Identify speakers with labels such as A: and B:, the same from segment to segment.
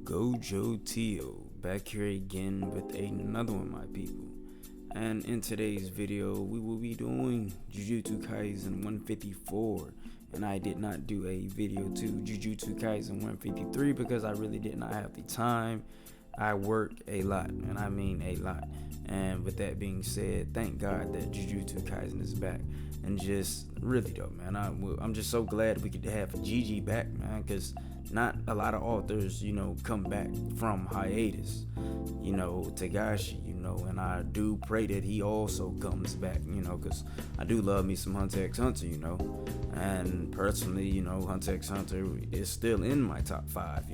A: Gojo Tio back here again with another one, my people. And in today's video, we will be doing Jujustu Kaisen 154. And I did not do a video to Jujutsu Kaisen 153 because I really did not have the time. I work a lot, and I mean a lot. And with that being said, thank God that Jujutsu Kaisen is back. And just really though, man, I'm just so glad we could have Gigi back, man, because not a lot of authors, come back from hiatus. Tagashi, and I do pray that he also comes back, because I do love me some Hunter x Hunter, and personally, Hunter x Hunter is still in my top 5,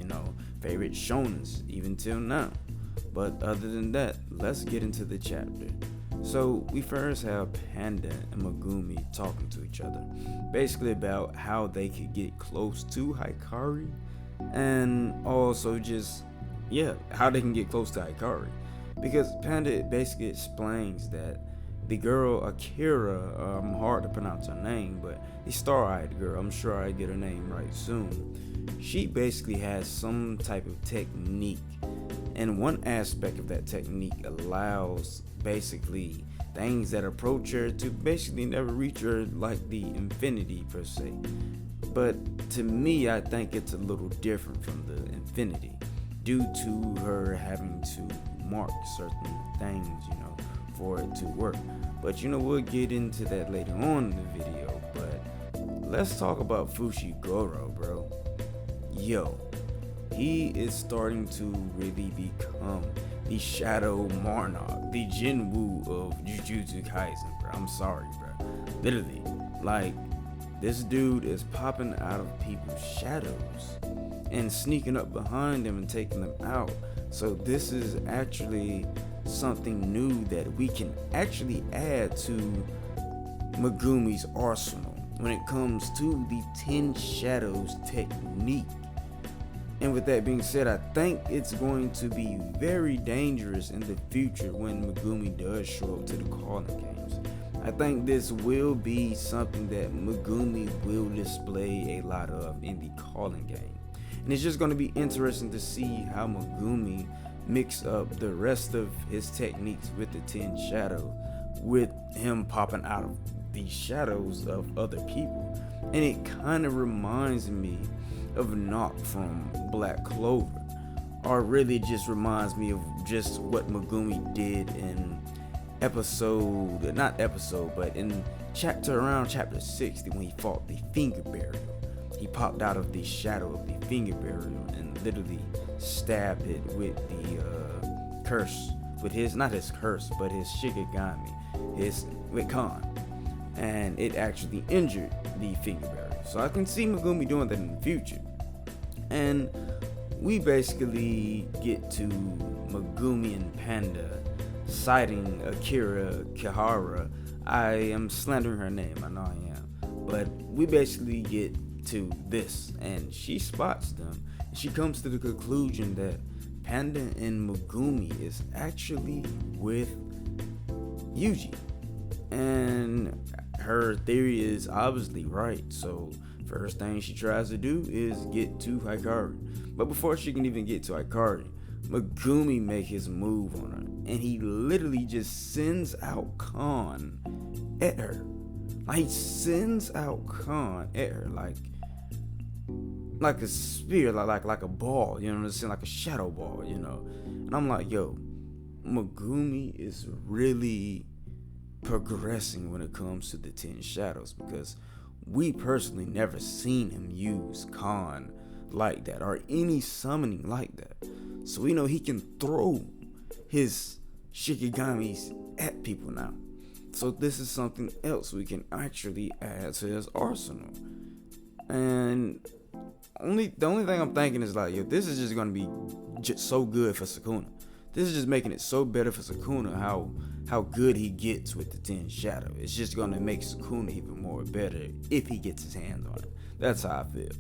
A: favorite shonens, even till now. But other than that, let's get into the chapter. So we first have Panda and Magumi talking to each other, basically about how they could get close to Haikari, and also just, how they can get close to Haikari. Because Panda basically explains that the girl Akira, hard to pronounce her name, but the star-eyed girl, I'm sure I get her name right soon, she basically has some type of technique, and one aspect of that technique allows basically things that approach her to basically never reach her, like the infinity per se. But to me, I think it's a little different from the infinity due to her having to mark certain things, for it to work. But we'll get into that later on in the video. But let's talk about Fushigoro, bro. He is starting to really become the Shadow Monarch, the Jinwoo of Jujutsu Kaisen, bro. I'm sorry, bro. Literally, like, this dude is popping out of people's shadows and sneaking up behind them and taking them out. So this is actually something new that we can actually add to Megumi's arsenal when it comes to the 10 Shadows technique. And with that being said, I think it's going to be very dangerous in the future when Megumi does show up to the calling games. I think this will be something that Megumi will display a lot of in the calling game. And it's just going to be interesting to see how Megumi mix up the rest of his techniques with the 10 Shadows, with him popping out of the shadows of other people. And it kind of reminds me of Knock from Black Clover, or really just reminds me of just what Megumi did in around chapter 60 when he fought the Finger Burial. He popped out of the shadow of the Finger Burial and literally stabbed it with the curse, with his, not his curse, but his Shikigami, with Khan, and it actually injured the Finger Burial. So I can see Megumi doing that in the future. And we basically get to Megumi and Panda citing Akira Kihara. I am slandering her name, I know I am. But we basically get to this, and she spots them. She comes to the conclusion that Panda and Megumi is actually with Eugene. And her theory is obviously right, so first thing she tries to do is get to Haikari. But before she can even get to Haikari, Megumi make his move on her, and he literally just sends out Khan at her. Like, he sends out Khan at her like a spear, like a ball, you know what I'm saying, like a shadow ball, And I'm like, Megumi is really progressing when it comes to the 10 Shadows, because we personally never seen him use Khan like that, or any summoning like that. So we know he can throw his Shikigamis at people now. So this is something else we can actually add to his arsenal. And the only thing I'm thinking is like, this is just gonna be just so good for Sukuna. This is just making it so better for Sukuna how good he gets with the 10 Shadow. It's just gonna make Sukuna even more better if he gets his hands on it. That's how I feel.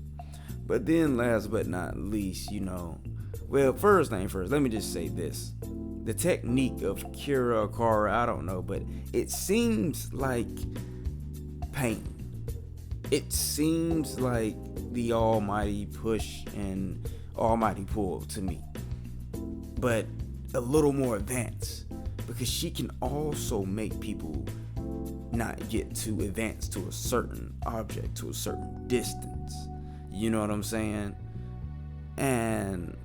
A: But then last but not least, well, first thing first, let me just say this. The technique of Kira, I don't know, but it seems like pain. It seems like the almighty push and almighty pull to me, but a little more advanced, because she can also make people not get too advanced to a certain object, to a certain distance. You know what I'm saying? And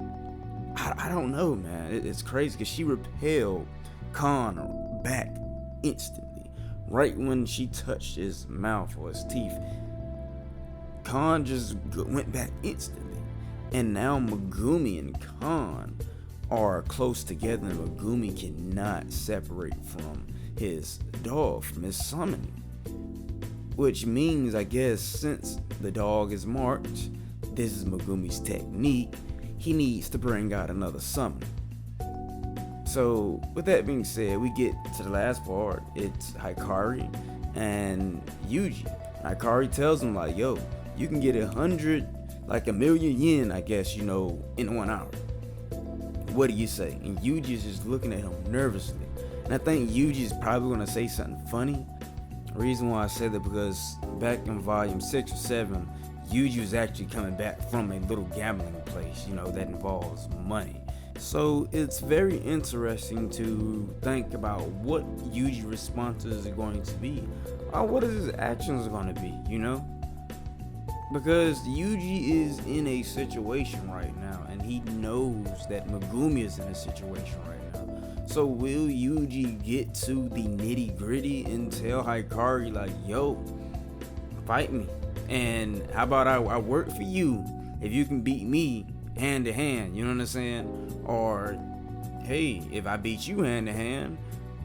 A: I don't know, man. It's crazy because she repelled Khan back instantly. Right when she touched his mouth or his teeth, Khan just went back instantly. And now Magumi and Khan are close together, and Magumi cannot separate from his dog, from his summoning. Which means, I guess, since the dog is marked, this is Magumi's technique, he needs to bring out another summon. So, with that being said, we get to the last part. It's Haikari and Eugene. Haikari tells him, like, yo, you can get 1,000,000 yen, I guess, in 1 hour. What do you say? And Yuji's just looking at him nervously. And I think Yuji's probably gonna say something funny. The reason why I said that, because back in volume 6 or 7, Yuji was actually coming back from a little gambling place, that involves money. So it's very interesting to think about what Yuji's responses are going to be, or what his actions are going to be, Because Yuji is in a situation right now, and he knows that Magumi is in a situation right now. So will Yuji get to the nitty gritty and tell Haikari, like, yo, fight me, and how about I work for you if you can beat me hand to hand, you know what I'm saying? Or, hey, if I beat you hand to hand,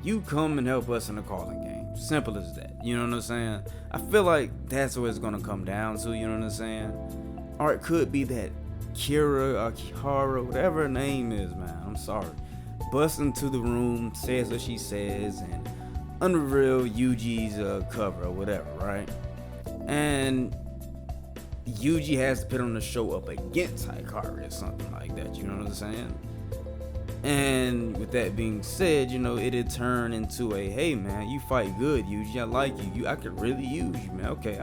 A: you come and help us in the calling game. Simple as that, you know what I'm saying? I feel like that's what it's gonna come down to, you know what I'm saying? Or it could be that Kira or Kihara, whatever her name is, man, I'm sorry, busts into the room, says what she says, and unreveal Yuji's cover or whatever, right? And Yuji has to put on the show up against Haikari or something like that, you know what I'm saying? And with that being said, it'd turn into a, hey man, you fight good, Yuji, I like you, I could really use you, man. Okay,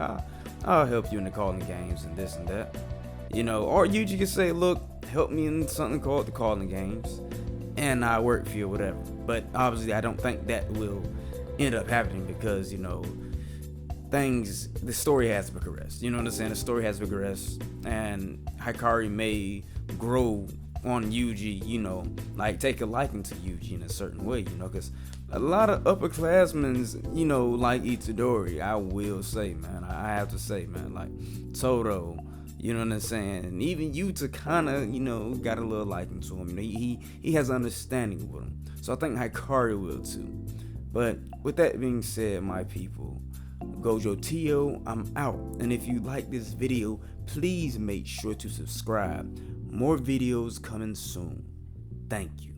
A: I'll help you in the calling games and this and that, or Yuji could say, look, help me in something called the calling games, and I work for you, whatever. But obviously I don't think that will end up happening, because the story has progressed, you know what I'm saying? The story has progressed, and Haikari may grow on Yuji, like take a liking to Yuji in a certain way, because a lot of upperclassmen, like Itadori, I will say, man, I have to say, man, like Todo, you know what I'm saying, and even Yuta kind of, got a little liking to him, he has understanding with him, so I think Haikari will too. But with that being said, my people, Gojo Tio, I'm out, and if you like this video, please make sure to subscribe. More videos coming soon. Thank you.